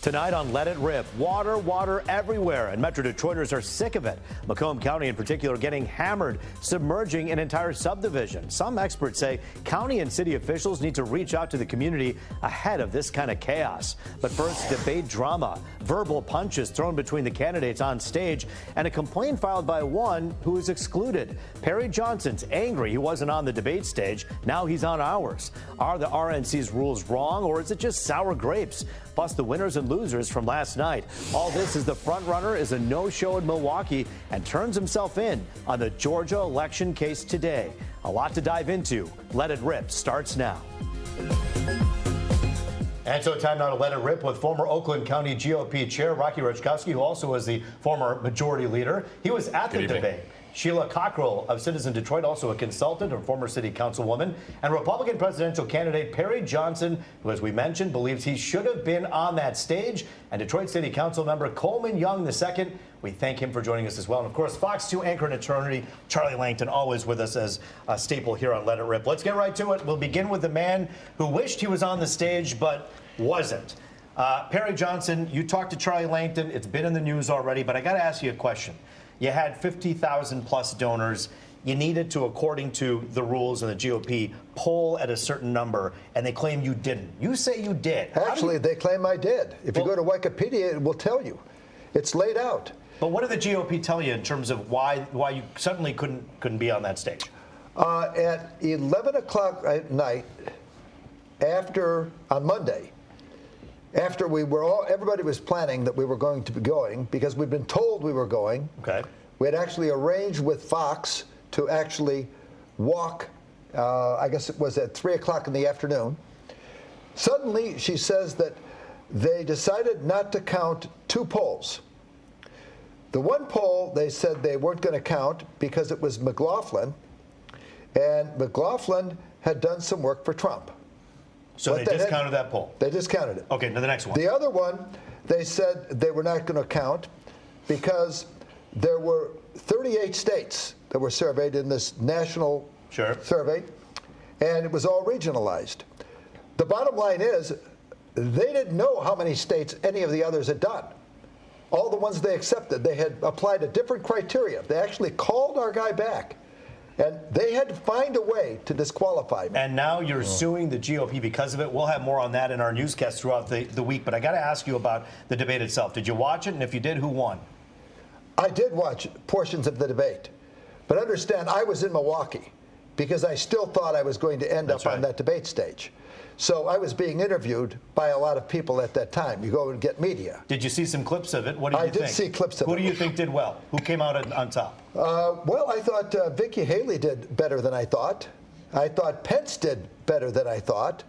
Tonight on Let It Rip, water everywhere, and Metro Detroiters are sick of it. Macomb County in particular getting hammered, submerging an entire subdivision. Some experts say county and city officials need to reach out to the community ahead of this kind of chaos. But first, debate drama, verbal punches thrown between the candidates on stage, and a complaint filed by one who is excluded. Perry Johnson's angry he wasn't on the debate stage. Now he's on ours. Are the RNC's rules wrong, or is it just sour grapes? Plus the winners and losers from last night. All this as the frontrunner is a no-show in Milwaukee and turns himself in on the Georgia election case today. A lot to dive into. Let It Rip starts now. And so time now to Let It Rip with former Oakland County GOP Chair Rocky Rachkowski, who also was the former majority leader. He was at the debate. Sheila Cockrell of Citizen Detroit, also a consultant or former city councilwoman, and Republican presidential candidate Perry Johnson, who, as we mentioned, believes he should have been on that stage, and Detroit City Council member Coleman Young II. We thank him for joining us as well. And, of course, Fox 2 anchor and attorney Charlie Langton, always with us as a staple here on Let It Rip. Let's get right to it. We'll begin with the man who wished he was on the stage but wasn't. Perry Johnson, you talked to Charlie Langton. It's been in the news already, but I got to ask you a question. You had 50,000 plus donors. You needed to, according to the rules of the GOP, poll at a certain number, and they claim you didn't. You say you did. Actually, they claim I did. If you go to Wikipedia, it will tell you. It's laid out. But what did the GOP tell you in terms of why you suddenly couldn't be on that stage? At 11 o'clock at night, on Monday, after everybody was planning that we were going to be going, because we'd been told we were going. Okay. We had actually arranged with Fox to actually walk, I guess it was at 3 o'clock in the afternoon. Suddenly, she says that they decided not to count two polls. The one poll, they said they weren't going to count because it was McLaughlin, and McLaughlin had done some work for Trump. So they discounted that poll? They discounted it. Okay, now the next one. The other one, they said they were not going to count because there were 38 states that were surveyed in this national survey, and it was all regionalized. The bottom line is they didn't know how many states any of the others had done. All the ones they accepted, they had applied a different criteria. They actually called our guy back. And they had to find a way to disqualify me. And now you're suing the GOP because of it. We'll have more on that in our newscast throughout the week. But I got to ask you about the debate itself. Did you watch it? And if you did, who won? I did watch portions of the debate. But understand, I was in Milwaukee because I still thought I was going to end up on that debate stage. So I was being interviewed by a lot of people at that time. You go and get media. Did you see some clips of it? What did you think? I did see clips of it. Who do you think did well? Who came out on top? Well, I thought Nikki Haley did better than I thought. I thought Pence did better than I thought.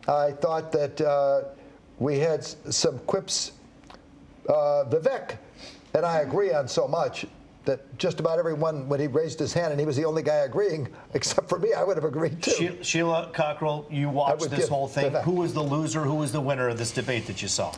I thought that we had some quips. Vivek and I agree on so much that just about everyone, when he raised his hand, and he was the only guy agreeing, except for me, I would have agreed too. Sheila Cockrell, you watched this whole thing. Who was the loser? Who was the winner of this debate that you saw?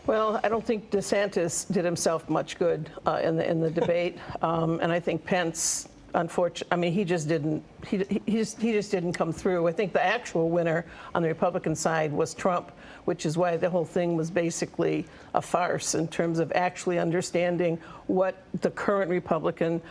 Well, I don't think DeSantis did himself much good in the debate, and I think Pence, unfortunately, I mean, he just didn't come through. I think the actual winner on the Republican side was Trump, which is why the whole thing was basically a farce in terms of actually understanding what the current Republican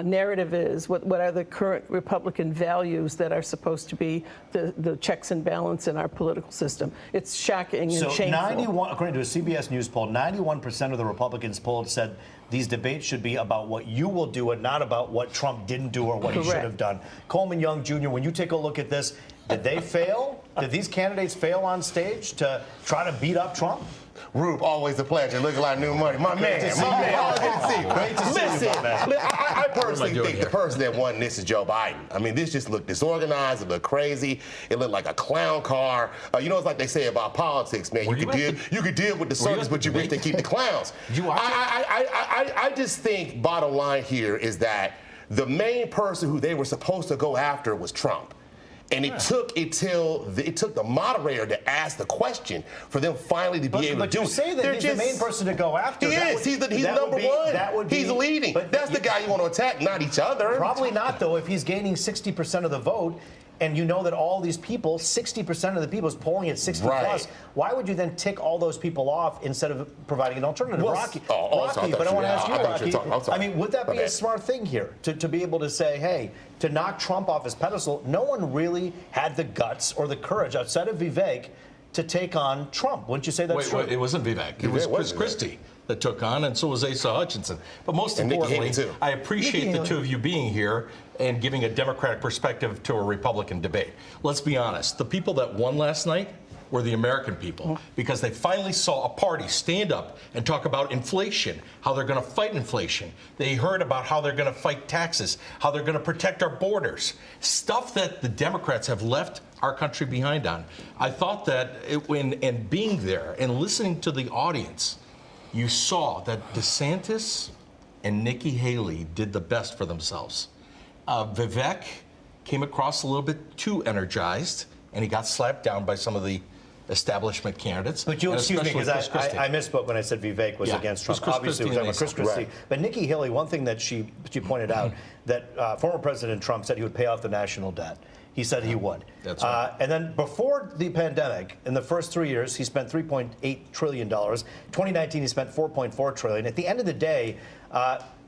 narrative is, what are the current Republican values that are supposed to be the checks and balance in our political system. It's shocking and shameful. According to a CBS News poll, 91% of the Republicans polled said these debates should be about what you will do and not about what Trump didn't do or what he should have done. Coleman Young Jr., when you take a look at this, did they fail? Did these candidates fail on stage to try to beat up Trump? Rube, always a pleasure. Looking like new money. My man. Great to see you. Great to see you, man. I personally think the person that won this is Joe Biden. I mean, this just looked disorganized. It looked crazy. It looked like a clown car. You know, it's like they say about politics, man. You could deal with the circus, but you wish they keep the clowns. I just think bottom line here is that the main person who they were supposed to go after was Trump. And it took the moderator to ask the question for them finally to be able to do it. But you say that he's the main person to go after. He is. He's number one. He's leading. But that's the guy you want to attack, not each other. Probably not, though, if he's gaining 60% of the vote. and you know that all these people, 60% of the people is polling at 60 plus, why would you then tick all those people off instead of providing an alternative? Well, Rocky, sorry, but I want to ask you, Rocky, I mean, would that be a smart thing here to be able to say, hey, to knock Trump off his pedestal, no one really had the guts or the courage outside of Vivek to take on Trump? Wouldn't you say that's true? Wait, it wasn't Vivek. It was Chris Christie that took on, and so was Asa Hutchinson. But most importantly, I appreciate the two of you being here and giving a Democratic perspective to a Republican debate. Let's be honest. The people that won last night were the American people, because they finally saw a party stand up and talk about inflation, how they're going to fight inflation. They heard about how they're going to fight taxes, how they're going to protect our borders, stuff that the Democrats have left our country behind on. I thought that and being there and listening to the audience, you saw that DeSantis and Nikki Haley did the best for themselves. Vivek came across a little bit too energized, and he got slapped down by some of the establishment candidates. But you excuse me, because I misspoke when I said Vivek was against Trump. Obviously, we're talking about Chris Christie. But Nikki Haley, one thing that she pointed out, that former President Trump said he would pay off the national debt. He said he would. That's right. And then before the pandemic, in the first 3 years, he spent $3.8 trillion. 2019, he spent $4.4 trillion. At the end of the day,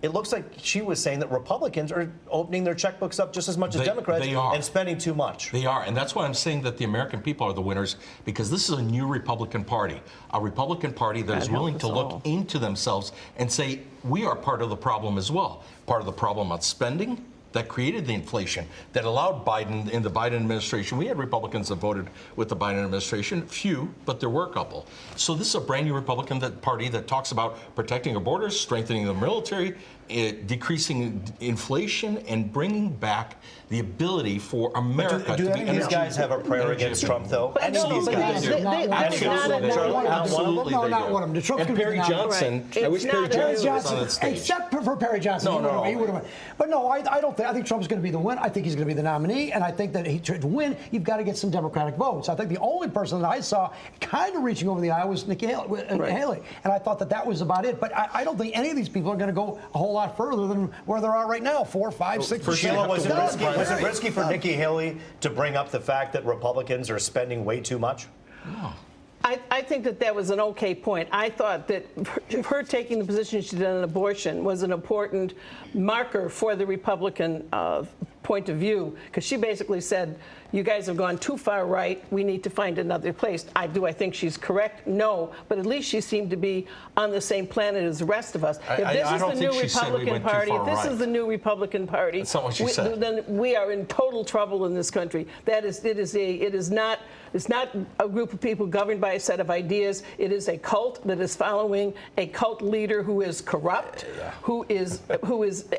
it looks like she was saying that Republicans are opening their checkbooks up just as much as Democrats and spending too much. They are, and that's why I'm saying that the American people are the winners, because this is a new Republican Party, a Republican Party that is willing to look into themselves and say, we are part of the problem as well. Part of the problem on spending that created the inflation, that allowed Biden, in the Biden administration, we had Republicans that voted with the Biden administration, few, but there were a couple. So this is a brand new Republican Party that talks about protecting our borders, strengthening the military, decreasing inflation, and bringing back the ability for America to be. Do any of these guys have a prayer against Trump, though? Any of these guys? Absolutely, not one of them. And Perry Johnson, I wish Perry Johnson was on that stage. Except for Perry Johnson. No. He would have won. But no, I don't think. I think Trump's going to be the winner. I think he's going to be the nominee, and I think that to win, you've got to get some Democratic votes. I think the only person that I saw kind of reaching over the aisle was Nikki Haley, and I thought that was about it. But I don't think any of these people are going to go a whole lot further than where they are right now, 4, 5, 6%. Sheila, was it risky for Nikki Haley to bring up the fact that Republicans are spending way too much? No. I think that was an okay point. I thought that her taking the position she did on abortion was an important marker for the Republican point of view, because she basically said, you guys have gone too far right. We need to find another place. I think she's correct? No. But at least she seemed to be on the same planet as the rest of us. If this is the new Republican Party, if this is the new Republican Party, that's not what she said. Then we are in total trouble in this country. It's not a group of people governed by a set of ideas. It is a cult that is following a cult leader who is corrupt, who is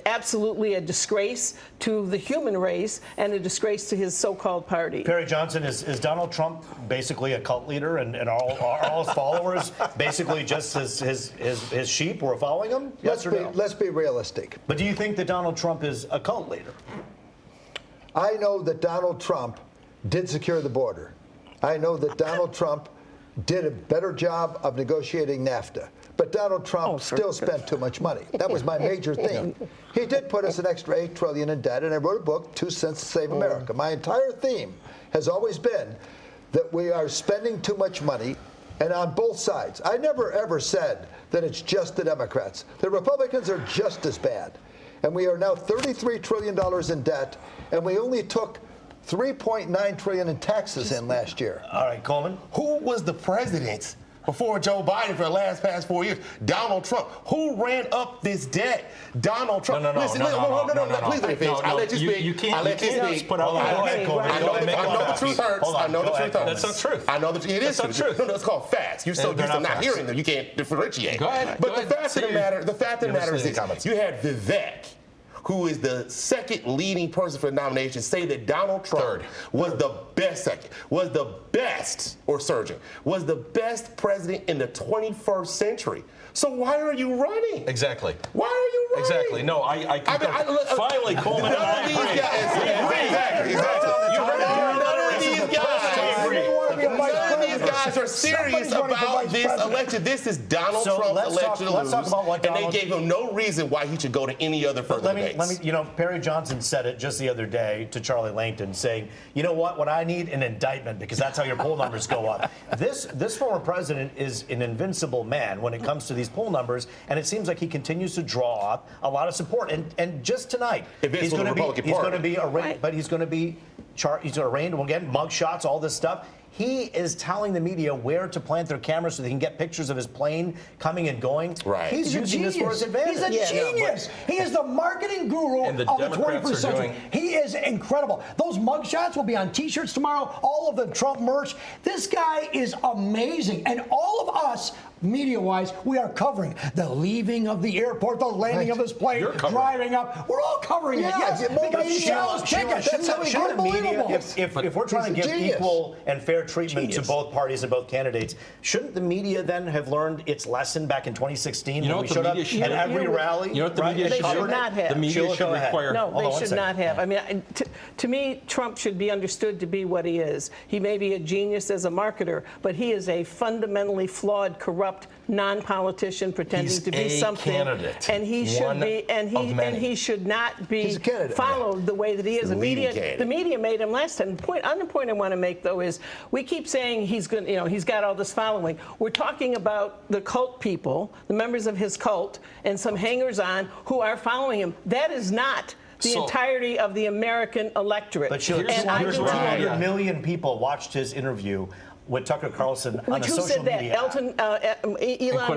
absolutely a disgrace to the human race and a disgrace to his so-called party. Perry Johnson, is Donald Trump basically a cult leader, and are all his followers basically just his sheep who are following him? Yes or no? Let's be realistic. But do you think that Donald Trump is a cult leader? I know that Donald Trump did secure the border. I know that Donald Trump did a better job of negotiating NAFTA. But Donald Trump still spent too much money. That was my major thing. He did put us an extra $8 trillion in debt, and I wrote a book, 2 Cents to Save America. My entire theme has always been that we are spending too much money, and on both sides. I never, ever said that it's just the Democrats. The Republicans are just as bad. And we are now $33 trillion in debt, and we only took $3.9 trillion in taxes in last year. All right, Coleman. Who was the president before Joe Biden for the past 4 years? Donald Trump. Who ran up this debt? Donald Trump. No. Please let me finish. I'll let you speak. You can't put out. I know the truth hurts. I know the truth hurts. That's not truth. I know that it is true. No, it's called facts. You're so used to not hearing them, you can't differentiate. Go ahead. But the fact of the matter is this: you had Vivek, who is the second leading person for the nomination, say that Donald Trump was the best president in the 21st century. So why are you running? Exactly. Why are you running? Exactly. No, finally, Coleman and I agree. Exactly. None of these guys guys are serious about this election. This is Donald Trump's election to lose, and they gave him no reason why he should go to any other further debates. Let me, you know, Perry Johnson said it just the other day to Charlie Langton, saying, you know what I need? An indictment, because that's how your poll numbers go up. This former president is an invincible man when it comes to these poll numbers, and it seems like he continues to draw up a lot of support. And just tonight, he's going to be arraigned, but he's going to be arraigned again, mug shots, all this stuff. He is telling the media where to plant their cameras so they can get pictures of his plane coming and going. Right. He's using this for his advantage. He's a genius. He is the marketing guru of the 21st century. He is incredible. Those mugshots will be on T-shirts tomorrow, all of the Trump merch. This guy is amazing. And all of us, media-wise, we are covering the leaving of the airport, the landing of his plane, driving up. We're all covering it. Yes, because he sells tickets. That's unbelievable. If we're trying to give equal and fair treatment to both parties and both candidates, shouldn't the media then have learned its lesson back in 2016 when we showed up at every rally? You know what the media should not have. The media should require. No, they should not have. I mean, to me, Trump should be understood to be what he is. He may be a genius as a marketer, but he is a fundamentally flawed, corrupt non-politician pretending to be something. Candidate. And he should be, and he should not be followed the way that he is. The media made him last time. The point I want to make though is we keep saying he's going, he's got all this following. We're talking about the cult people, the members of his cult, and some hangers-on who are following him. That is not the entirety of the American electorate. But here's 200 million people watched his interview with Tucker Carlson on a social media. Elon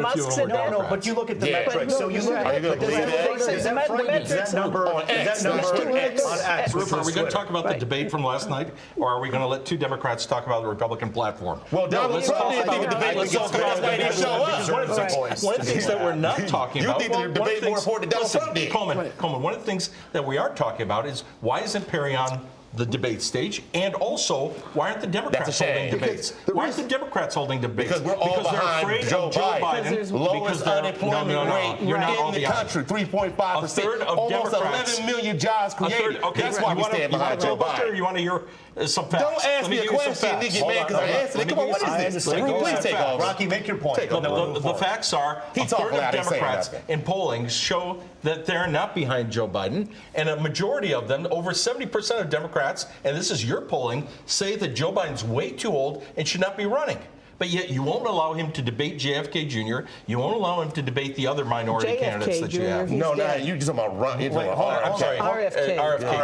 Musk said that. No, but you look at the metrics. So you look at that number on X? Are we going to talk about the debate from last night, or are we going to let two Democrats talk about the Republican platform? Well, Donald Trump didn't think the debate was so good. That's why he didn't show up. One of the things that we're not talking about. You think the debate more important than Donald Trump did? Coleman, one of the things that we are talking about is why isn't Perry on the debate stage, and also why aren't the Democrats holding debates? Why aren't the Democrats holding debates? Because we're all behind Joe Biden. Lowest unemployment rate in the country, 3.5%. Almost 11 million jobs created. That's why we stand behind Joe Biden. You want to hear some facts? Don't ask me a question and then get mad because I answered it. Come on, what is this? Please take off. Rocky, make your point. The facts are a third of Democrats in polling show that they're not behind Joe Biden, and a majority of them, over 70% of Democrats, and this is your polling, say that Joe Biden's way too old and should not be running. But yet you won't allow him to debate JFK Jr. You won't allow him to debate the other minority candidates that you have. No, you're just talking about RFK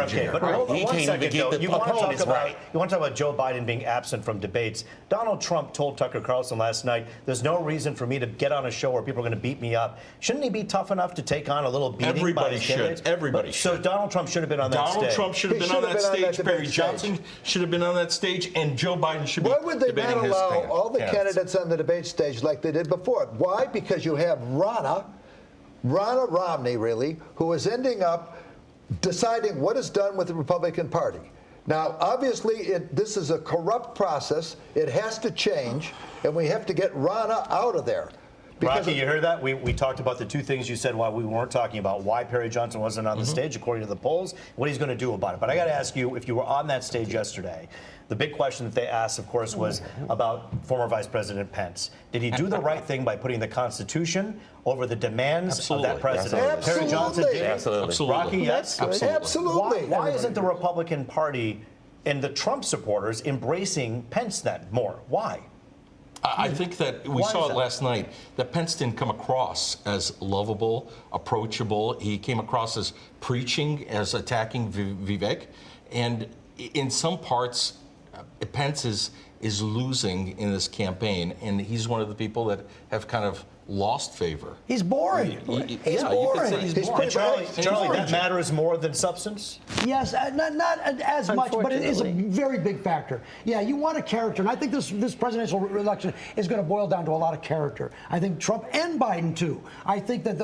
Jr. But he can't even get the opponents right. You want to talk about Joe Biden being absent from debates. Donald Trump told Tucker Carlson last night, there's no reason for me to get on a show where people are going to beat me up. Shouldn't he be tough enough to take on a little beating? Everybody should. Everybody should. So Donald Trump should have been on that stage. Donald Trump should have been on that stage. Perry Johnson should have been on that stage. And Joe Biden should be debating his candidates on the debate stage like they did before. Why? Because you have Ronna Romney, really, who is ending up deciding what is done with the Republican Party. Now, obviously, this is a corrupt process. It has to change, and we have to get Ronna out of there. Rocky, you heard that? We talked about the two things you said why we weren't talking about why Perry Johnson wasn't on the stage, according to the polls, what he's going to do about it. But I got to ask you, if you were on that stage yesterday, the big question that they asked, of course, was about former Vice President Pence. Did he do the right thing by putting the Constitution over the demands of that president? Absolutely. Perry Johnson did. Absolutely. Rocky, yes? Absolutely. Why isn't the Republican Party and the Trump supporters embracing Pence then more? Why? I think that we saw it last night, that Pence didn't come across as lovable, approachable. He came across as preaching, as attacking Vivek. And in some parts, Pence is losing in this campaign, and he's one of the people that have kind of lost favor. He's boring. He's boring. He's Charlie, that matters more than substance? Yes, not as much, but it is a very big factor. Yeah, you want a character, and I think this presidential election is going to boil down to a lot of character. I think Trump and Biden too. I think that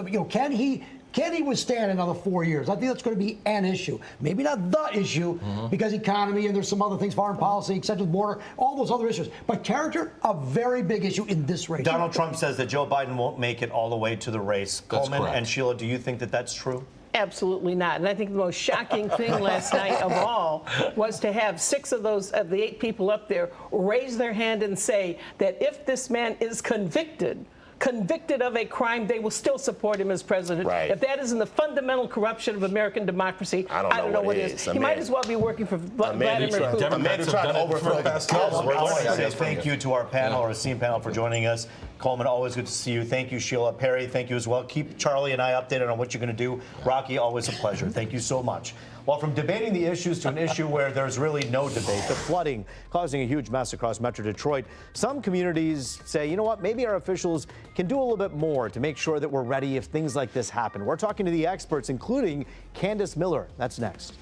can he withstand another 4 years? I think that's going to be an issue. Maybe not the issue, because economy and there's some other things, foreign policy, except the border, all those other issues. But character, a very big issue in this race. Donald Trump says that Joe Biden won't make it all the way to the race. Coleman and Sheila, do you think that that's true? Absolutely not. And I think the most shocking thing last night of all was to have 6 of the 8 people up there raise their hand and say that if this man is convicted of a crime, they will still support him as president. Right. If that isn't the fundamental corruption of American democracy, I don't know what is. He might as well be working for Vladimir Putin. A man who's trying to overthrow the past I want to say thank you to our panel, our esteemed panel, for joining us. Coleman, always good to see you. Thank you, Sheila. Perry, thank you as well. Keep Charlie and I updated on what you're going to do. Rocky, always a pleasure. Thank you so much. Well, from debating the issues to an issue where there's really no debate, the flooding causing a huge mess across Metro Detroit, some communities say, you know what, maybe our officials can do a little bit more to make sure that we're ready if things like this happen. We're talking to the experts, including Candace Miller. That's next.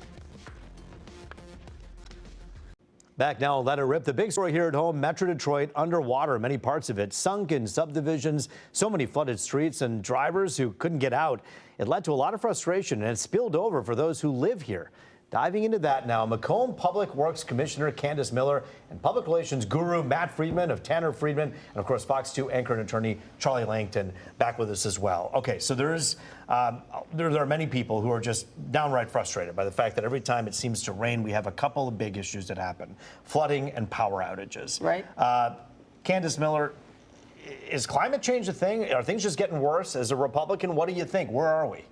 Back now, let it rip. The big story here at home, Metro Detroit underwater, many parts of it sunken subdivisions, so many flooded streets and drivers who couldn't get out. It led to a lot of frustration and it spilled over for those who live here. Diving into that now, Macomb Public Works Commissioner Candace Miller and Public Relations Guru Matt Friedman of Tanner Friedman, and of course Fox 2 anchor and attorney Charlie Langton back with us as well. Okay, so there are many people who are just downright frustrated by the fact that every time it seems to rain, we have a couple of big issues that happen: flooding and power outages. Right. Candace Miller, is climate change a thing? Are things just getting worse? As a Republican, what do you think? Where are we?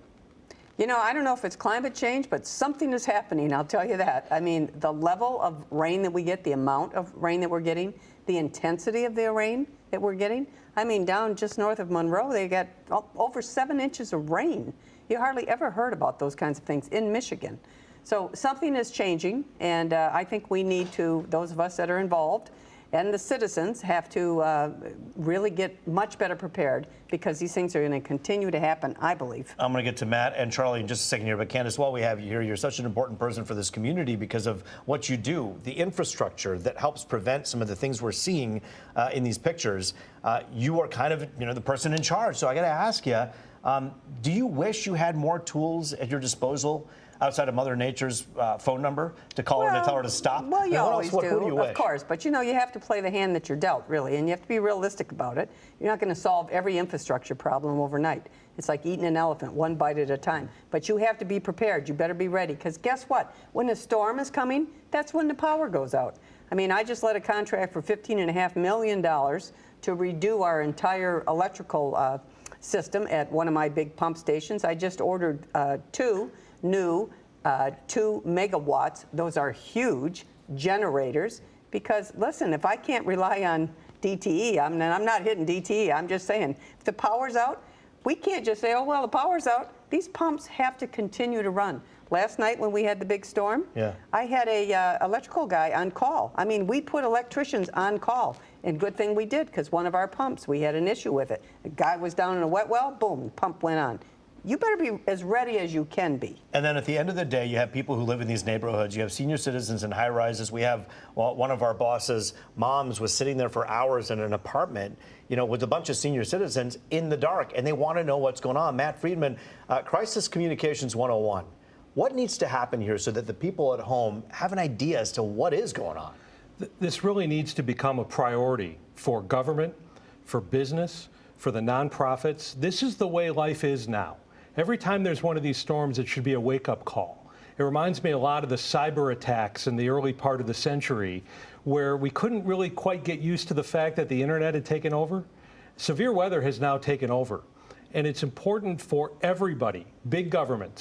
You know, I don't know if it's climate change, but something is happening, I'll tell you that. I mean, the level of rain that we get, the amount of rain that we're getting, the intensity of the rain that we're getting. I mean, down just north of Monroe, they got over 7 inches of rain. You hardly ever heard about those kinds of things in Michigan. So something is changing, and I think we need to, those of us that are involved, and the citizens have to really get much better prepared, because these things are going to continue to happen, I believe. I'm going to get to Matt and Charlie in just a second here, but Candace, while we have you here, you're such an important person for this community because of what you do, the infrastructure that helps prevent some of the things we're seeing in these pictures. You are kind of, the person in charge. So I got to ask you, do you wish you had more tools at your disposal outside of Mother Nature's phone number to call her and to tell her to stop? Well, you always do, who do you of wish? course. But, you have to play the hand that you're dealt, really, and you have to be realistic about it. You're not going to solve every infrastructure problem overnight. It's like eating an elephant, one bite at a time. But you have to be prepared. You better be ready, because guess what? When a storm is coming, that's when the power goes out. I mean, I just let a contract for $15.5 million to redo our entire electrical system at one of my big pump stations. I just ordered 2 new 2 megawatts. Those are huge generators, because listen, if I can't rely on DTE, I'm not hitting DTE. I'm just saying, if the power's out, we can't just say, oh, well, the power's out. These pumps have to continue to run. Last night when we had the big storm, I had a electrical guy on call. I mean, we put electricians on call, and good thing we did, because one of our pumps, we had an issue with it. The guy was down in a wet well, boom, the pump went on. You better be as ready as you can be. And then at the end of the day, you have people who live in these neighborhoods. You have senior citizens in high rises. We have, well, one of our bosses' moms was sitting there for hours in an apartment, with a bunch of senior citizens in the dark, and they want to know what's going on. Matt Friedman, Crisis Communications 101. What needs to happen here so that the people at home have an idea as to what is going on? This really needs to become a priority for government, for business, for the nonprofits. This is the way life is now. Every time there's one of these storms, it should be a wake-up call. It reminds me a lot of the cyber attacks in the early part of the century, where we couldn't really quite get used to the fact that the internet had taken over. Severe weather has now taken over. And it's important for everybody, big government,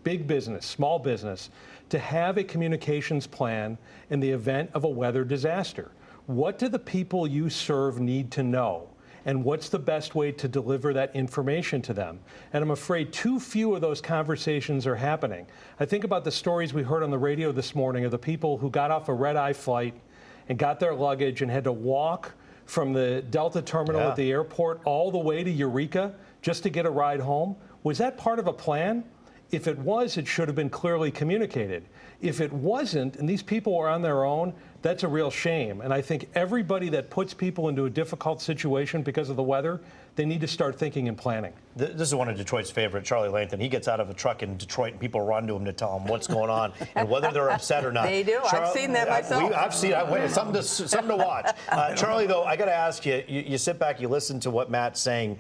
big business, small business, to have a communications plan in the event of a weather disaster. What do the people you serve need to know? And what's the best way to deliver that information to them? And I'm afraid too few of those conversations are happening. I think about the stories we heard on the radio this morning of the people who got off a red-eye flight and got their luggage and had to walk from the Delta terminal at the airport all the way to Eureka just to get a ride home. Was that part of a plan? If it was, it should have been clearly communicated. If it wasn't, and these people were on their own, that's a real shame. And I think everybody that puts people into a difficult situation because of the weather, they need to start thinking and planning. This is one of Detroit's favorite, Charlie Langton. He gets out of a truck in Detroit and people run to him to tell him what's going on and whether they're upset or not. They do. I've seen that myself. I've seen it. Something to watch. Charlie, though, I got to ask you, you sit back, you listen to what Matt's saying.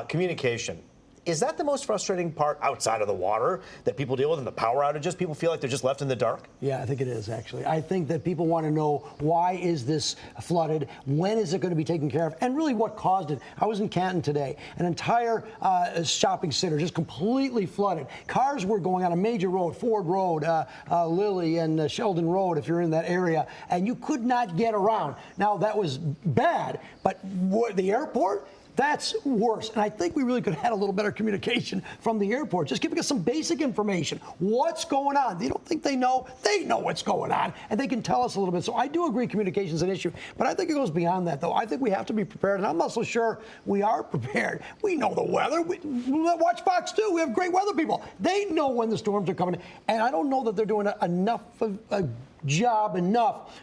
Communication. Is that the most frustrating part outside of the water that people deal with and the power outages? People feel like they're just left in the dark? Yeah, I think it is, actually. I think that people want to know, why is this flooded? When is it going to be taken care of? And really what caused it. I was in Canton today. An entire shopping center just completely flooded. Cars were going on a major road, Ford Road, Lilly and Sheldon Road, if you're in that area, and you could not get around. Now, that was bad, but the airport, that's worse. And I think we really could have had a little better communication from the airport, just giving us some basic information. What's going on? They don't think they know. They know what's going on, and they can tell us a little bit. So I do agree communication is an issue. But I think it goes beyond that, though. I think we have to be prepared, and I'm not so sure we are prepared. We know the weather. We watch Fox 2. We have great weather people. They know when the storms are coming. And I don't know that they're doing enough of a job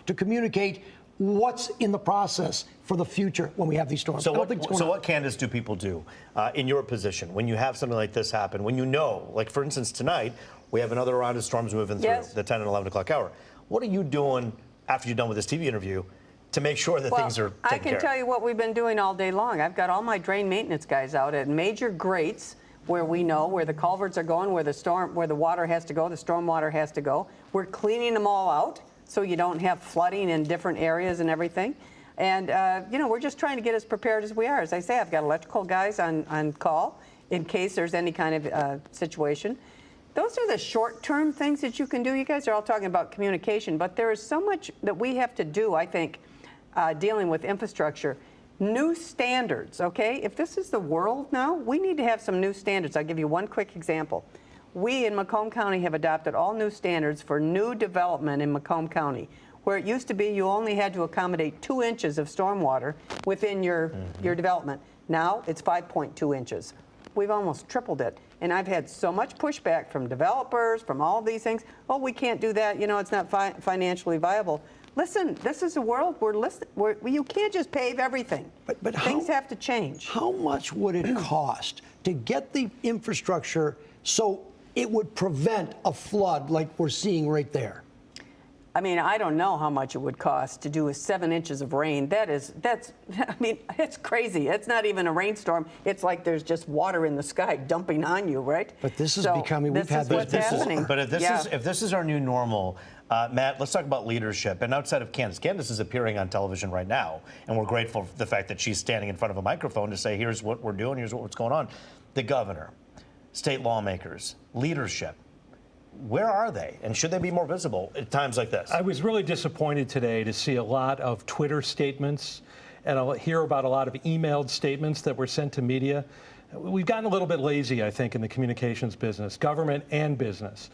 to communicate what's in the process for the future when we have these storms. So what, Candace, do people do in your position when you have something like this happen, when you know, like for instance tonight, we have another round of storms moving through the 10 and 11 o'clock hour. What are you doing after you're done with this TV interview to make sure that things are taken care of? I can tell you what we've been doing all day long. I've got all my drain maintenance guys out at major grates where we know where the culverts are going, where the water has to go, the storm water has to go. We're cleaning them all out so you don't have flooding in different areas and everything. And, you know, we're just trying to get as prepared as we are. As I say, I've got electrical guys on call in case there's any kind of situation. Those are the short-term things that you can do. You guys are all talking about communication, but there is so much that we have to do, I think, dealing with infrastructure. New standards, okay? If this is the world now, we need to have some new standards. I'll give you one quick example. We in Macomb County have adopted all new standards for new development in Macomb County, where it used to be you only had to accommodate 2 inches of stormwater within your development. Now it's 5.2 inches. We've almost tripled it. And I've had so much pushback from developers, from all these things. Oh, we can't do that. You know, it's not financially viable. Listen, this is a world where you can't just pave everything. But things have to change. How much would it cost to get the infrastructure so it would prevent a flood like we're seeing right there? I mean, I don't know how much it would cost to do 7 inches of rain. I mean, it's crazy. It's not even a rainstorm. It's like there's just water in the sky dumping on you, right? But this is becoming, we've had this happening. But if this is our new normal, Matt, let's talk about leadership. And outside of Candace, Candace is appearing on television right now, and we're grateful for the fact that she's standing in front of a microphone to say, here's what we're doing, here's what's going on. The governor, state lawmakers, leadership, where are they? And should they be more visible at times like this? I was really disappointed today to see a lot of Twitter statements, and I'll hear about a lot of emailed statements that were sent to media. We've gotten a little bit lazy, I think, in the communications business, government and business.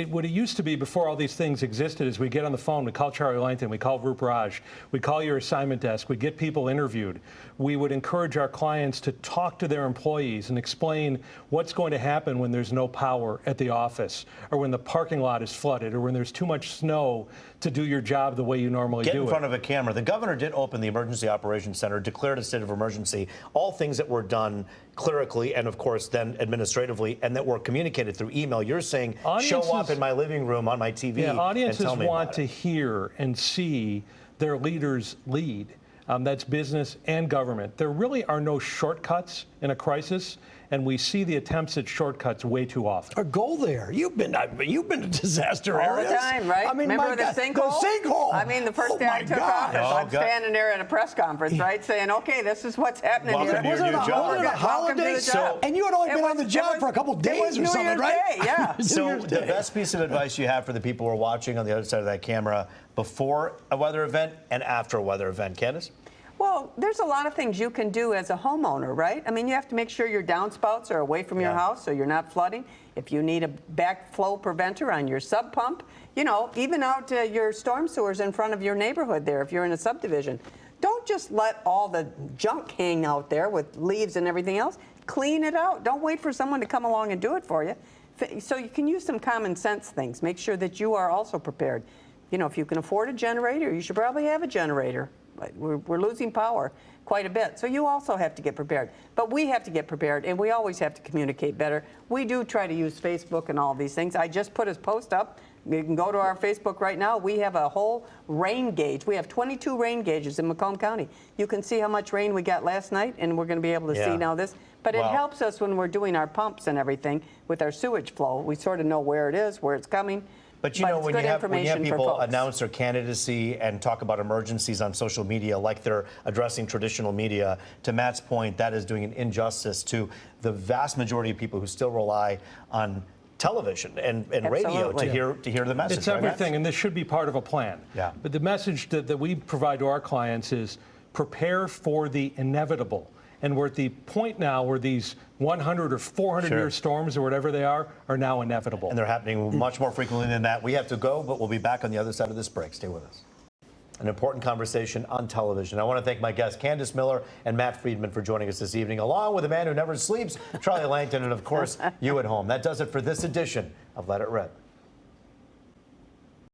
What it used to be before all these things existed is we get on the phone, we call Charlie Langton, we call Roop Raj, we call your assignment desk, we get people interviewed. We would encourage our clients to talk to their employees and explain what's going to happen when there's no power at the office, or when the parking lot is flooded, or when there's too much snow to do your job the way you normally do it. Get in front of a camera. The governor did open the Emergency Operations Center, declared a state of emergency, all things that were done clerically and, of course, then administratively, and that were communicated through email. You're saying, show up in my living room on my TV yeah, audiences and tell me want about to it. hear and see their leaders lead. That's business and government. There really are no shortcuts in a crisis, and we see the attempts at shortcuts way too often. Or go there. You've been to disaster all areas. All the time, right? I mean, remember the sinkhole? The sinkhole. I mean, the first day I took office, I'm standing there at a press conference, right, saying, "Okay, this is what's happening Welcome here." to your new job. Was it a holiday? And you had only been on the job for a couple days or something, right? Yeah. So the best piece of advice you have for the people who are watching on the other side of that camera before a weather event and after a weather event, Candace? Well, there's a lot of things you can do as a homeowner, right? I mean, you have to make sure your downspouts are away from your house so you're not flooding. If you need a backflow preventer on your sub pump, you know, even out your storm sewers in front of your neighborhood there if you're in a subdivision. Don't just let all the junk hang out there with leaves and everything else. Clean it out. Don't wait for someone to come along and do it for you. So you can use some common sense things. Make sure that you are also prepared. You know, if you can afford a generator, you should probably have a generator. We're losing power quite a bit. So you also have to get prepared. But we have to get prepared, and we always have to communicate better. We do try to use Facebook and all these things. I just put a post up You can go to our Facebook right now. We have a whole rain gauge. We have 22 rain gauges in Macomb County. You can see how much rain we got last night, and we're going to be able to see now this. But it helps us when we're doing our pumps and everything with our sewage flow. We sort of know where it is, where it's coming. But you know, when you have people announce their candidacy and talk about emergencies on social media like they're addressing traditional media, to Matt's point, that is doing an injustice to the vast majority of people who still rely on television and radio to hear the message. It's everything, and this should be part of a plan. Yeah. But the message that we provide to our clients is prepare for the inevitable. And we're at the point now where these 100 or 400-year storms or whatever they are now inevitable. And they're happening much more frequently than that. We have to go, but we'll be back on the other side of this break. Stay with us. An important conversation on television. I want to thank my guests, Candace Miller and Matt Friedman, for joining us this evening, along with a man who never sleeps, Charlie Langton, and, of course, you at home. That does it for this edition of Let It Rip.